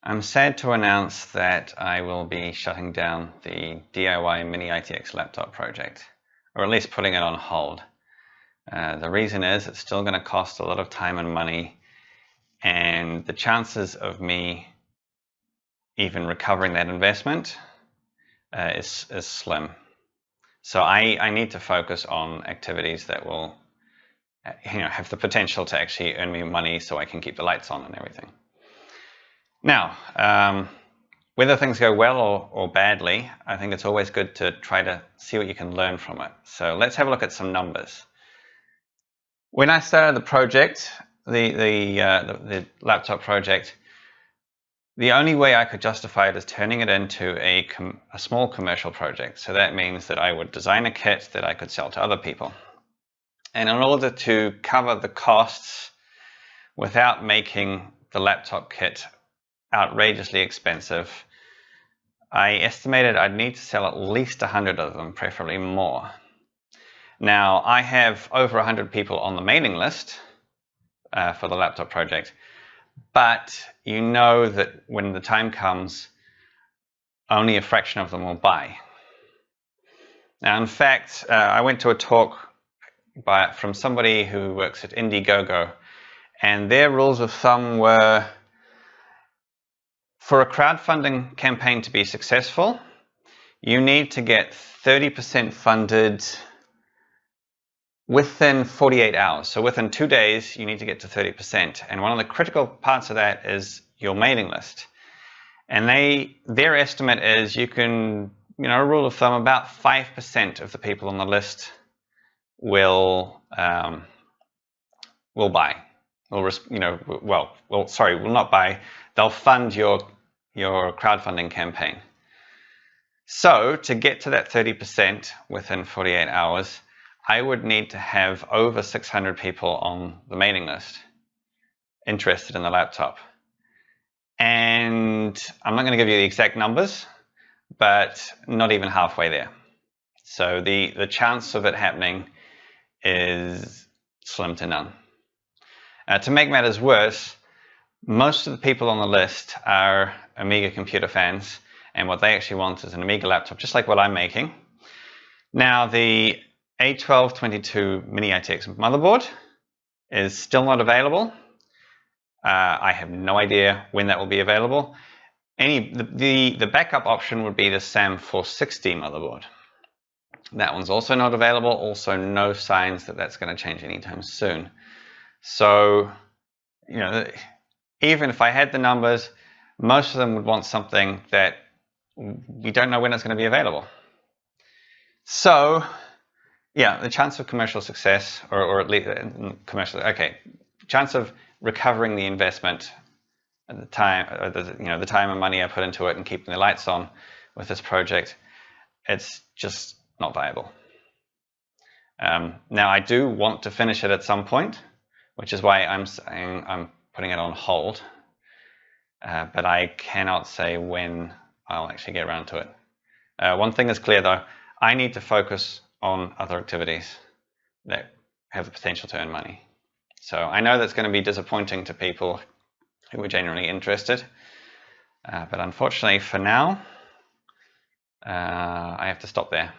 I'm sad to announce that I will be shutting down the DIY MiniITX laptop project, or at least putting it on hold. The reason is it's still going to cost a lot of time and money, and the chances of me even recovering that investment is slim. So I need to focus on activities that will have the potential to actually earn me money so I can keep the lights on and everything. Now, whether things go well or badly, I think it's always good to try to see what you can learn from it. So let's have a look at some numbers. When I started the project, the laptop project, the only way I could justify it is turning it into a small commercial project. So that means that I would design a kit that I could sell to other people. And in order to cover the costs without making the laptop kit outrageously expensive, I estimated I'd need to sell at least 100 of them, preferably more. Now, I have over 100 people on the mailing list for the laptop project, but you know that when the time comes, only a fraction of them will buy. Now, in fact, I went to a talk from somebody who works at Indiegogo, and their rules of thumb were, for a crowdfunding campaign to be successful, you need to get 30% funded within 48 hours. So within 2 days, you need to get to 30%. And one of the critical parts of that is your mailing list. And their estimate is you can, a rule of thumb, about 5% of the people on the list will buy. Will not buy. They'll fund your crowdfunding campaign. So to get to that 30% within 48 hours, I would need to have over 600 people on the mailing list interested in the laptop. And I'm not going to give you the exact numbers, but not even halfway there. So the chance of it happening is slim to none. To make matters worse, most of the people on the list are Amiga computer fans, and what they actually want is an Amiga laptop, just like what I'm making. Now, the A1222 MiniITX motherboard is still not available. I have no idea when that will be available. The backup option would be the SAM460 motherboard. That one's also not available. Also, no signs that that's going to change anytime soon. So, even if I had the numbers, most of them would want something that we don't know when it's going to be available. So, yeah, the chance of commercial success, or at least chance of recovering the investment at the time, the time and money I put into it and keeping the lights on with this project, it's just not viable. Now, I do want to finish it at some point, which is why I'm saying I'm putting it on hold, but I cannot say when I'll actually get around to it. One thing is clear, though, I need to focus on other activities that have the potential to earn money. So I know that's going to be disappointing to people who are genuinely interested, but unfortunately for now, I have to stop there.